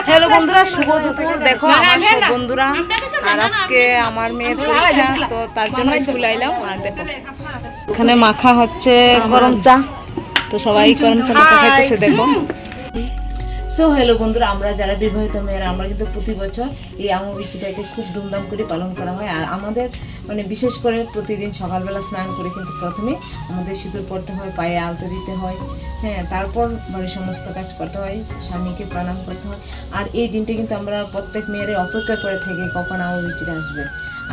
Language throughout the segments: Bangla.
হ্যালো বন্ধুরা, শুভ দুপুর। দেখো আমার সব বন্ধুরা, আর আজকে আমার মেয়ের পরীক্ষা, তো তার জন্য স্কুলে আইলাম। আর দেখো এখানে মাখা হচ্ছে গরম চা, তো সবাই গরম চা মাখা খাইতেছে। দেখো সো হ্যালো বন্ধুরা, আমরা যারা বিবাহিত মেয়েরা আমরা কিন্তু প্রতি বছর এই অমাবস্যাটাকে খুব ধুমধাম করে পালন করা হয়। আর আমাদের মানে বিশেষ করে প্রতিদিন সকালবেলা স্নান করে কিন্তু প্রথমে আমাদের সিঁদুর পড়তে হয়, পায়ে আলতা দিতে হয়, হ্যাঁ, তারপর বাড়ির সমস্ত কাজ করতে হয়, স্বামীকে প্রণাম করতে হয়। আর এই দিনটা কিন্তু আমরা প্রত্যেক মেয়েরাই অপেক্ষা করে থাকি কখন অমাবস্যাটা আসবে,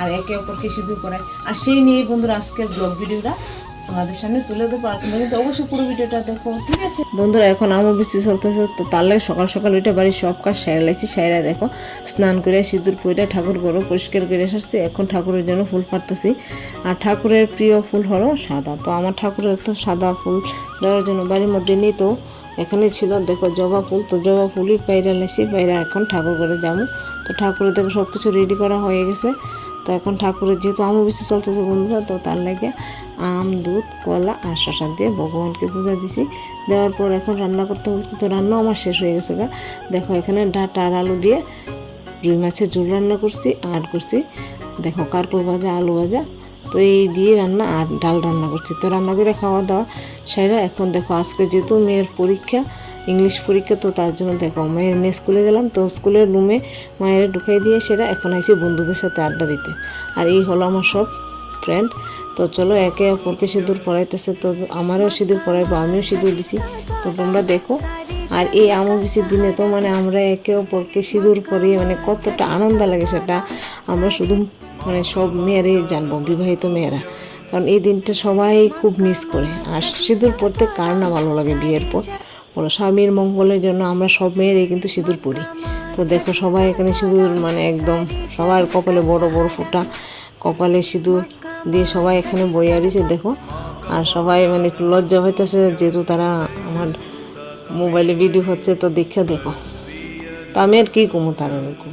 আর একে অপরকে সিঁদুর পরায়। আর সেই নিয়ে বন্ধুরা আজকের ব্লগ ভিডিওটা আমাদের সামনে তুলে দেবো। আর তোমরা কিন্তু অবশ্যই পুরো ভিডিওটা দেখো, ঠিক আছে বন্ধুরা? এখন অমাবস্যা চলতেছে, তো তার লাগে সকাল সকাল ওইটা বাড়ির সব কাজ সেরে লাইছি। সেরা দেখো স্নান করে সিঁদুর পরে ঠাকুর ঘরও পরিষ্কার করে এসেছি। এখন ঠাকুরের জন্য ফুল পাড়তেছি। আর ঠাকুরের প্রিয় ফুল হলো সাদা, তো আমার ঠাকুরের তো সাদা ফুল দেওয়ার জন্য বাড়ির মধ্যে নেই, তো এখানে ছিল দেখো জবা ফুল, তো জবা ফুলই পায়রা লাইছি। পায়রা এখন ঠাকুর ঘরে যাবো। তো ঠাকুরের দেখো সব কিছু রেডি করা হয়ে গেছে। তো এখন ঠাকুরের যেহেতু অমাবস্যা চলতেছে বন্ধুরা, তো তার লাগে আম, দুধ, কলা আর শসা দিয়ে ভগবানকে পূজা দিছি। দেওয়ার পর এখন রান্না করতে বসছি। তো রান্নাও আমার শেষ হয়ে গেছে গা। দেখো এখানে ডাঁটা আর আলু দিয়ে রুই মাছের ঝোল রান্না করছি, আর করছি দেখো কারকল ভাজা, আলু ভাজা, তো এই দিয়ে রান্না, আর ডাল রান্না করছি। তো রান্না করে খাওয়া দাওয়া সেরা। এখন দেখো আজকে যেহেতু মেয়ের পরীক্ষা, ইংলিশ পরীক্ষা, তো তার জন্য দেখো মায়ের নিয়ে স্কুলে গেলাম। তো স্কুলের রুমে মায়ের ঢুকাই দিয়ে সেরা এখন আইসি বন্ধুদের সাথে আড্ডা দিতে। আর এই হলো আমার সব ফ্রেন্ড। তো চলো একে অপরকে সিঁদুর পরাইতেছে, তো আমারও সিঁদুর পরাইবো, আমিও সিঁদুর দিছি, তো তোমরা দেখো। আর এই অমাবস্যার দিনে তো মানে আমরা একে অপরকে সিঁদুর পরিয়ে মানে কতটা আনন্দ লাগে সেটা আমরা শুধু মানে সব মেয়েরাই জানবো, বিবাহিত মেয়েরা, কারণ এই দিনটা সবাই খুব মিস করে। আর সিঁদুর পরতে কার না ভালো লাগে বিয়ের পর বলো? স্বামীর মঙ্গলের জন্য আমরা সব মেয়েরাই কিন্তু সিঁদুর পরি। তো দেখো সবাই এখানে সিঁদুর মানে একদম সবার কপালে বড় বড় ফোঁটা, কপালে সিঁদুর দিয়ে সবাই এখানে বইয়া দিয়েছে দেখো। আর সবাই মানে একটু লজ্জা হইতেছে, যেহেতু তারা আমার মোবাইলে ভিডিও হচ্ছে, তো দেখে দেখো। তো আমি আর কি কমু তার এরকম।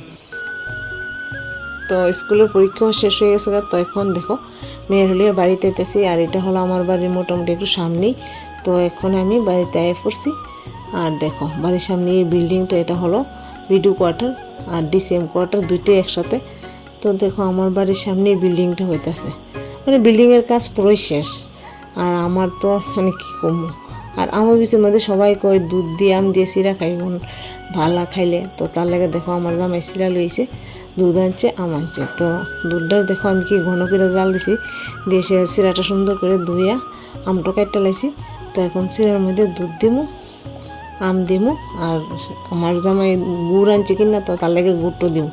তো স্কুলের পরীক্ষাও শেষ হয়ে গেছে, তো এখন দেখো মেয়ের হলিয়ে বাড়িতে এতেছি। আর এটা হলো আমার বাড়ির মোটামুটি একটু সামনেই। তো এখন আমি বাড়িতে আয় পড়ছি। আর দেখো বাড়ির সামনে এই বিল্ডিংটা, এটা হলো বিডিও কোয়ার্টার আর ডিসিএম কোয়ার্টার, দুইটাই একসাথে। তো দেখো আমার বাড়ির সামনে বিল্ডিংটা হইতেছে, মানে বিল্ডিংয়ের কাজ পুরোই শেষ। আর আমার তো মানে কী কমু। আর আমার বিশের মধ্যে সবাই কয় দুধ দিয়ে আম দিয়ে চিরা খাইব ভালা খাইলে, তো তার লাগে দেখো আমার জামাই চিরা লইছে, দুধ আনছে, আম আনছে। তো দুধটা দেখো আমি কি ঘন করে জাল দিছি, দিয়ে সে চিরাটা সুন্দর করে ধুইয়া আমটা কাটতে লাইছি। তো এখন চিরার মধ্যে দুধ দিমু, আম দিমু, আর আমার জামাই গুড় আনছে কিনা, তো তার লাগে গুড়টা দিমু।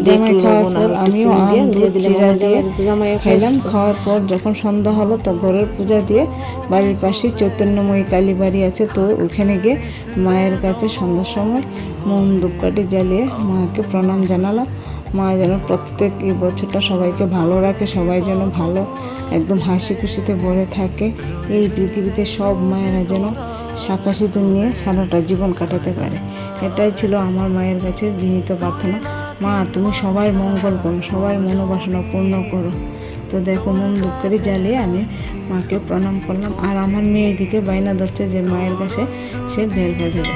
জামাই খাওয়ার পর আমিও আম দুধ চিরা দিয়ে জামাই খাইলাম। খাওয়ার পর যখন সন্ধ্যা হলো, তো ঘরের পূজা দিয়ে বাড়ির পাশে চৈতন্যময়ী কালী বাড়ি আছে, তো ওইখানে গিয়ে মায়ের কাছে সন্ধ্যার সময় মোম ধূপকাঠি জ্বালিয়ে মাকে প্রণাম জানালাম। মা যেন প্রত্যেক এই বছরটা সবাইকে ভালো রাখে, সবাই যেন ভালো একদম হাসি খুশিতে ভরে থাকে। এই পৃথিবীতে সব মায়েরা যেন শাঁখা সিঁদুর নিয়ে সারাটা জীবন কাটাতে পারে। এটাই ছিল আমার মায়ের কাছে বিনীত প্রার্থনা। মা তুমি সবাই মঙ্গল করো, সবাই মনোবাসনা পূর্ণ করো। তো দেখো মোম ধূপকাঠি জ্বালিয়ে আমি মাকে প্রণাম করলাম। আর আমার মেয়ে এদিকে বায়না ধরছে যে মায়ের কাছে সে বেল বাজাবে।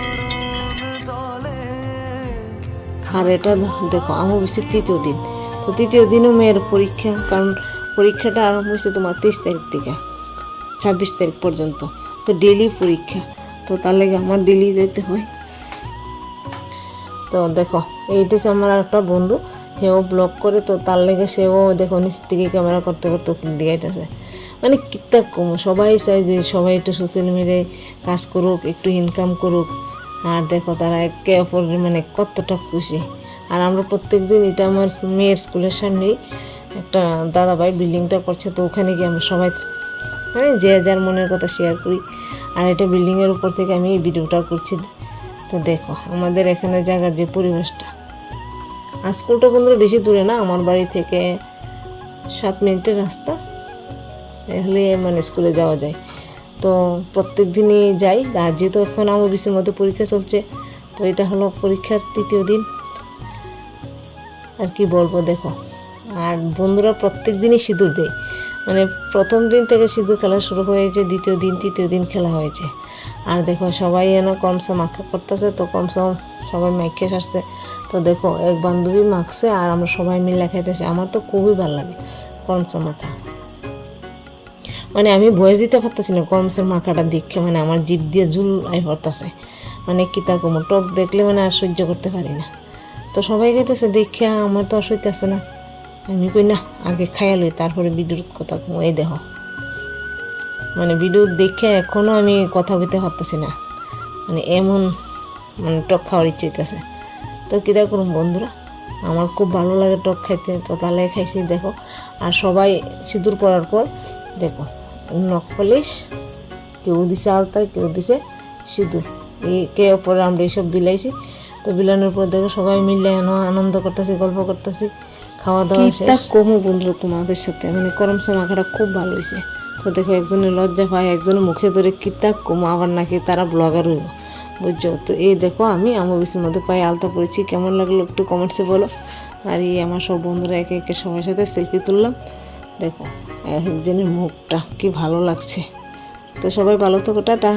আর এটা দেখো অমাবস্যার তৃতীয় দিন, তো তৃতীয় দিনও মেয়ের পরীক্ষা, কারণ পরীক্ষাটা আরম্ভ হয়েছে তোমার 23 তারিখ থেকে 26 তারিখ পর্যন্ত। তো ডেলি পরীক্ষা, তো তার লাগে আমার ডেলি যেতে হয়। তো দেখো এইটা হচ্ছে আমার একটা বন্ধু, সেও ব্লগ করে, তো তার লেগে সেও দেখো নিচের থেকে ক্যামেরা করতে করতে দিঘাইতেছে। মানে কিতা কম, সবাই চায় যে সবাই একটু সোশ্যাল মিডিয়ায় কাজ করুক, একটু ইনকাম করুক। আর দেখো তারা একে অপরের মানে কতটা খুশি। আর আমরা প্রত্যেক দিন, এটা আমার মেয়ের স্কুলের সামনেই একটা দাদাভাই বিল্ডিংটা করছে, তো ওখানে গিয়ে আমরা সবাই মানে যে যার মনের কথা শেয়ার করি। আর এটা বিল্ডিংয়ের উপর থেকে আমি এই ভিডিওটা করছি। তো দেখো আমাদের এখানে জায়গার যে পরিবেশটা। আর স্কুলটা বন্ধুরা বেশি দূরে না, আমার বাড়ি থেকে 7 মিনিটের রাস্তা, এহলে মানে স্কুলে যাওয়া যায়। তো প্রত্যেক দিনই যাই। আর যেহেতু এখন অমাবস্যার মধ্যে পরীক্ষা চলছে, তো এটা হলো পরীক্ষার তৃতীয় দিন। আর কি বলবো দেখো। আর বন্ধুরা প্রত্যেক দিনই সিঁদুর দেয়, মানে প্রথম দিন থেকে সিঁদুর খেলা শুরু হয়েছে, দ্বিতীয় দিন তৃতীয় দিন খেলা হয়েছে। আর দেখো সবাই যেন কমসা মাখা করতেছে, তো কমসা সবাই মাইকে আসছে। তো দেখো এক বান্ধবী মাখছে আর আমরা সবাই মিলে খাইতেছি। আমার তো খুবই ভালো লাগে করমচা মাখা, মানে আমি ভয়েস দিতে পারতেছি না করমচার মাখাটা দেখে, মানে আমার জিভ দিয়ে জুল আই পড়তেছে, মানে কিতা কমো টক দেখলে মানে আর সহ্য করতে পারি না। তো সবাই খাইতেছে দেখে আমার তো আর সইতেছে না, আমি কই না আগে খাইয়া লই তারপরে ভিডিওর কথা কমো। এই দেখো মানে ভিডিও দেখে এখনও আমি কথা বলতে পারতেছি না, মানে এমন মানে টক খাওয়ার ইচ্ছে হইতেছে। তো কিতা করুন বন্ধুরা, আমার খুব ভালো লাগে টক খাইতে, তো তাহলে খাইছি। দেখো আর সবাই সিঁদুর পরার পর দেখো নখ পলিশ, কেউ দিছে আলতা, কেউ দিছে সিঁদুর, কে ওপরে আমরা এইসব বিলাইছি। তো বিলানোর পর দেখো সবাই মিলে আনন্দ করতেছি, গল্প করতেছি, খাওয়া দাওয়া শেষ। কমো বন্ধুরা তোমাদের সাথে, মানে করমচা মাখাটা খুব ভালো হয়েছে। তো দেখো একজনের লজ্জা পায়, একজনের মুখে ধরে কিতা কমো, আবার নাকি তারা ব্লগার হইব, বুঝছো। তো এই দেখো আমি অমাবস্যার মধ্যে পায়ে আলতা পরেছি, কেমন লাগলো একটু কমেন্টসে বলো। আর এই আমার সব বন্ধুরা একে একে সবার সাথে সেলফি তুললাম। দেখো একজনের মুখটা কি ভালো লাগছে। তো সবাই ভালো থাকো, টাটা।